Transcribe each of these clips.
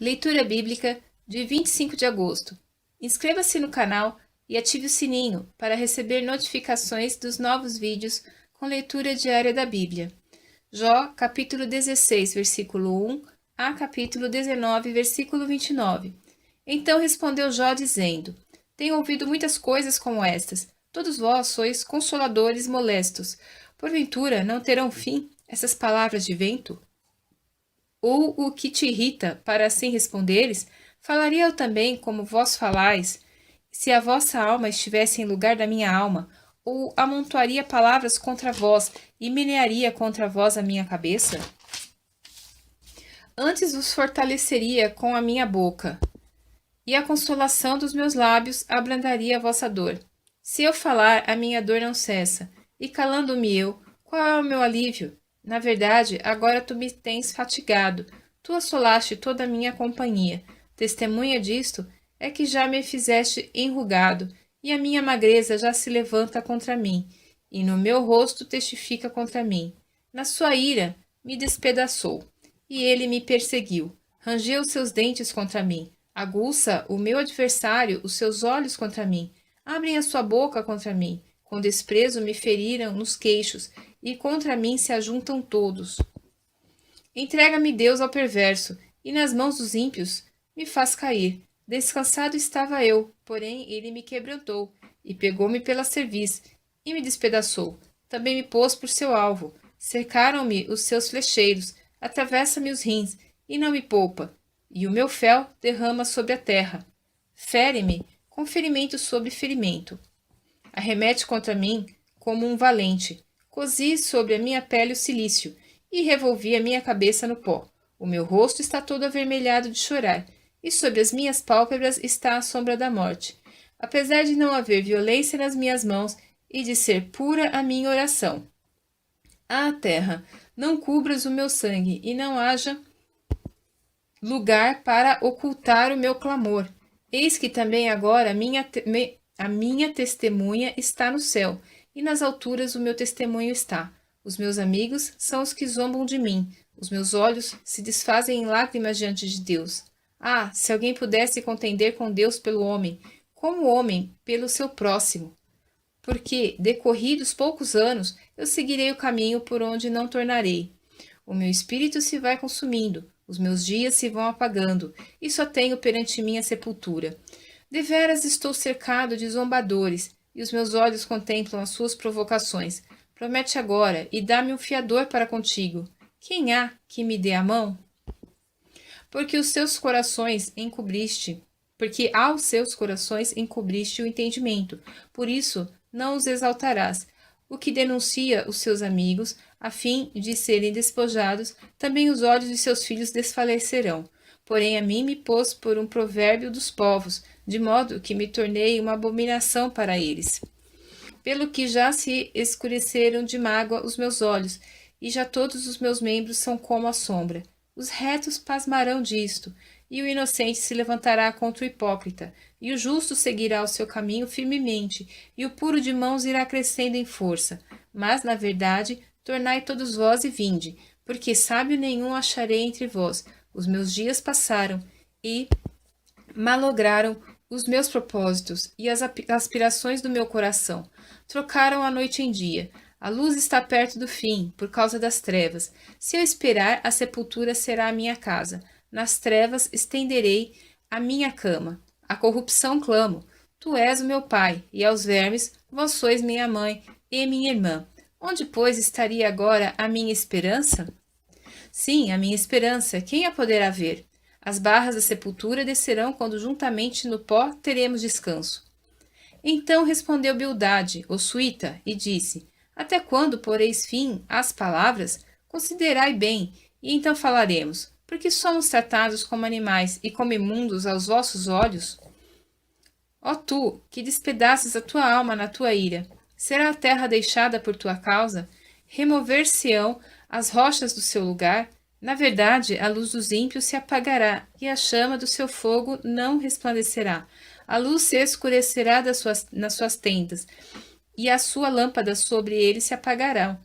Leitura Bíblica de 25 de agosto. Inscreva-se no canal e ative o sininho para receber notificações dos novos vídeos com leitura diária da Bíblia. Jó, capítulo 16, versículo 1 a capítulo 19, versículo 29. Então respondeu Jó dizendo: Tenho ouvido muitas coisas como estas. Todos vós sois consoladores molestos. Porventura não terão fim essas palavras de vento? Ou o que te irrita, para assim responderes? Falaria eu também como vós falais, se a vossa alma estivesse em lugar da minha alma, ou amontoaria palavras contra vós e menearia contra vós a minha cabeça? Antes vos fortaleceria com a minha boca, e a consolação dos meus lábios abrandaria a vossa dor. Se eu falar, a minha dor não cessa, e calando-me eu, qual é o meu alívio? Na verdade, agora tu me tens fatigado, tu assolaste toda a minha companhia. Testemunha disto é que já me fizeste enrugado, e a minha magreza já se levanta contra mim, e no meu rosto testifica contra mim. Na sua ira me despedaçou, e ele me perseguiu, rangeu seus dentes contra mim. Aguça o meu adversário os seus olhos contra mim, abrem a sua boca contra mim, com desprezo me feriram nos queixos, e contra mim se ajuntam todos. Entrega-me Deus ao perverso, e nas mãos dos ímpios me faz cair. Descansado estava eu, porém ele me quebrantou, e pegou-me pela cerviz, e me despedaçou. Também me pôs por seu alvo, cercaram-me os seus flecheiros, atravessa-me os rins, e não me poupa. E o meu fel derrama sobre a terra. Fere-me com ferimento sobre ferimento. Arremete contra mim como um valente. Cozi sobre a minha pele o cilício e revolvi a minha cabeça no pó. O meu rosto está todo avermelhado de chorar, e sobre as minhas pálpebras está a sombra da morte. Apesar de não haver violência nas minhas mãos e de ser pura a minha oração. Ah, terra, não cubras o meu sangue e não haja lugar para ocultar o meu clamor. Eis que também agora a minha testemunha está no céu, e nas alturas o meu testemunho está. Os meus amigos são os que zombam de mim, os meus olhos se desfazem em lágrimas diante de Deus. Ah, se alguém pudesse contender com Deus pelo homem, como o homem pelo seu próximo. Porque, decorridos poucos anos, eu seguirei o caminho por onde não tornarei. O meu espírito se vai consumindo, os meus dias se vão apagando, e só tenho perante mim a sepultura. Deveras estou cercado de zombadores, e os meus olhos contemplam as suas provocações. Promete agora, e dá-me um fiador para contigo. Quem há que me dê a mão? Porque aos seus corações encobriste o entendimento, por isso não os exaltarás. O que denuncia os seus amigos, a fim de serem despojados, também os olhos de seus filhos desfalecerão. Porém a mim me pôs por um provérbio dos povos, de modo que me tornei uma abominação para eles. Pelo que já se escureceram de mágoa os meus olhos, e já todos os meus membros são como a sombra. Os retos pasmarão disto, e o inocente se levantará contra o hipócrita, e o justo seguirá o seu caminho firmemente, e o puro de mãos irá crescendo em força. Mas, na verdade, tornai todos vós e vinde, porque sábio nenhum acharei entre vós. Os meus dias passaram, e malograram os meus propósitos, e as aspirações do meu coração. Trocaram a noite em dia. A luz está perto do fim, por causa das trevas. Se eu esperar, a sepultura será a minha casa. Nas trevas estenderei a minha cama. A corrupção clamo. Tu és o meu pai, e aos vermes, vós sois minha mãe e minha irmã. Onde, pois, estaria agora a minha esperança? Sim, a minha esperança, quem a poderá ver? As barras da sepultura descerão quando juntamente no pó teremos descanso. Então respondeu Bildade, o suíta, e disse: Até quando poreis fim às palavras? Considerai bem, e então falaremos. Porque somos tratados como animais e como imundos aos vossos olhos? Ó tu, que despedaças a tua alma na tua ira, será a terra deixada por tua causa? Remover-se-ão as rochas do seu lugar? Na verdade, a luz dos ímpios se apagará, e a chama do seu fogo não resplandecerá. A luz se escurecerá nas suas tendas, e a sua lâmpada sobre ele se apagará.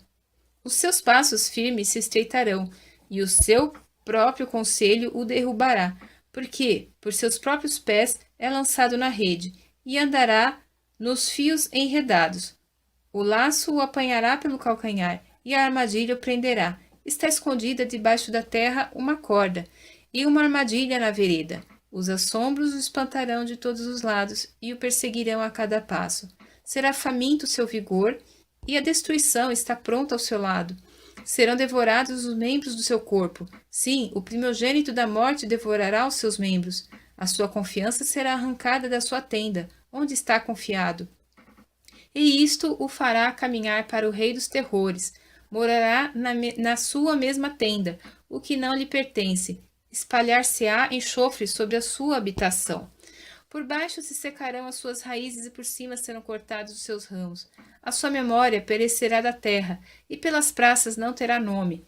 Os seus passos firmes se estreitarão, e o seu próprio conselho o derrubará, porque por seus próprios pés é lançado na rede, e andará nos fios enredados. O laço o apanhará pelo calcanhar, e a armadilha o prenderá. Está escondida debaixo da terra uma corda, e uma armadilha na vereda. Os assombros o espantarão de todos os lados, e o perseguirão a cada passo. Será faminto o seu vigor, e a destruição está pronta ao seu lado. Serão devorados os membros do seu corpo. Sim, o primogênito da morte devorará os seus membros. A sua confiança será arrancada da sua tenda, onde está confiado. E isto o fará caminhar para o rei dos terrores. Morará na sua mesma tenda, o que não lhe pertence. Espalhar-se-á enxofre sobre a sua habitação. Por baixo se secarão as suas raízes e por cima serão cortados os seus ramos. A sua memória perecerá da terra, e pelas praças não terá nome.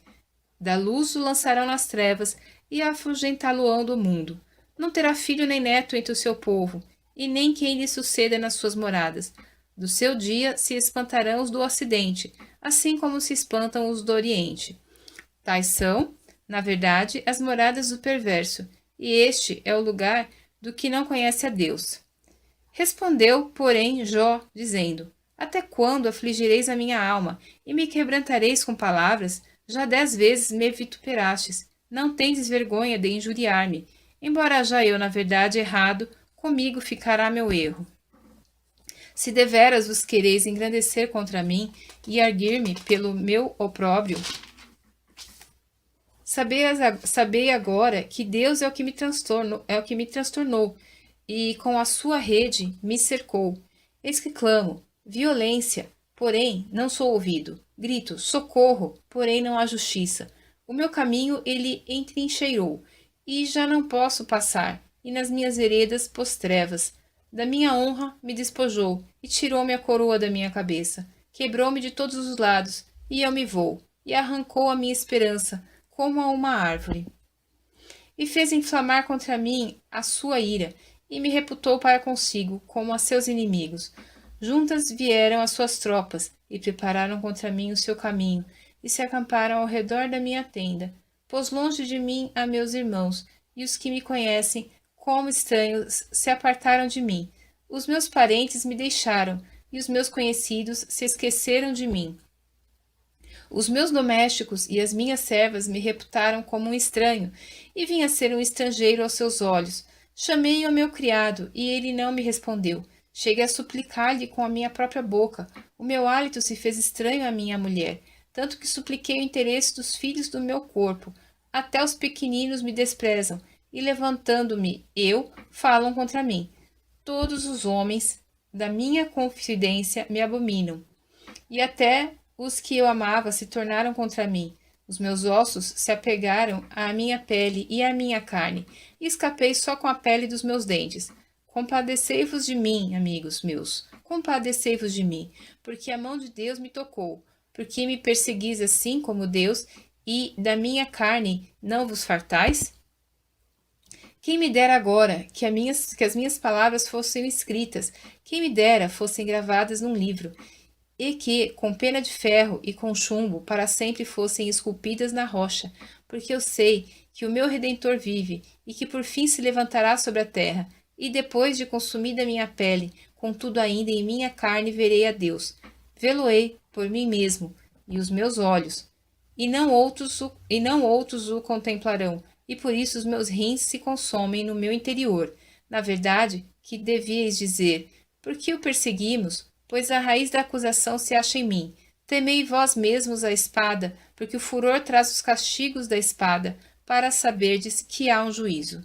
Da luz o lançarão nas trevas, e afugentá-lo-ão do mundo. Não terá filho nem neto entre o seu povo, e nem quem lhe suceda nas suas moradas. Do seu dia se espantarão os do ocidente, assim como se espantam os do oriente. Tais são, na verdade, as moradas do perverso, e este é o lugar do que não conhece a Deus. Respondeu, porém, Jó, dizendo: Até quando afligireis a minha alma, e me quebrantareis com palavras? Já 10 vezes me vituperastes. Não tendes vergonha de injuriar-me. Embora haja eu, na verdade, errado, comigo ficará meu erro. Se deveras vos quereis engrandecer contra mim e arguir-me pelo meu opróbrio, sabei agora que Deus é o que me transtornou, e com a sua rede me cercou. Eis que clamo, violência, porém não sou ouvido. Grito, socorro, porém não há justiça. O meu caminho ele entrincheirou, e já não posso passar, e nas minhas veredas pôs trevas. Da minha honra me despojou, e tirou-me a coroa da minha cabeça. Quebrou-me de todos os lados, e eu me vou, e arrancou a minha esperança, como a uma árvore. E fez inflamar contra mim a sua ira, e me reputou para consigo, como a seus inimigos. Juntas vieram as suas tropas, e prepararam contra mim o seu caminho, e se acamparam ao redor da minha tenda. Pôs longe de mim a meus irmãos, e os que me conhecem, como estranhos, se apartaram de mim. Os meus parentes me deixaram, e os meus conhecidos se esqueceram de mim. Os meus domésticos e as minhas servas me reputaram como um estranho, e vim a ser um estrangeiro aos seus olhos. Chamei ao meu criado, e ele não me respondeu. Cheguei a suplicar-lhe com a minha própria boca. O meu hálito se fez estranho à minha mulher, tanto que supliquei o interesse dos filhos do meu corpo. Até os pequeninos me desprezam, e levantando-me eu, falam contra mim. Todos os homens da minha confidência me abominam, e até os que eu amava se tornaram contra mim. Os meus ossos se apegaram à minha pele e à minha carne, e escapei só com a pele dos meus dentes. Compadecei-vos de mim, amigos meus, compadecei-vos de mim, porque a mão de Deus me tocou, porque me perseguis assim como Deus, e da minha carne não vos fartais? Quem me dera agora que as minhas palavras fossem escritas, quem me dera fossem gravadas num livro, e que, com pena de ferro e com chumbo, para sempre fossem esculpidas na rocha, porque eu sei que o meu Redentor vive, e que por fim se levantará sobre a terra, e depois de consumida minha pele, contudo ainda em minha carne verei a Deus. Vê-lo-ei por mim mesmo, e os meus olhos, e não outros o contemplarão, e por isso os meus rins se consomem no meu interior. Na verdade, que devíeis dizer, por que o perseguimos? Pois a raiz da acusação se acha em mim. Temei vós mesmos a espada, porque o furor traz os castigos da espada, para saberdes que há um juízo.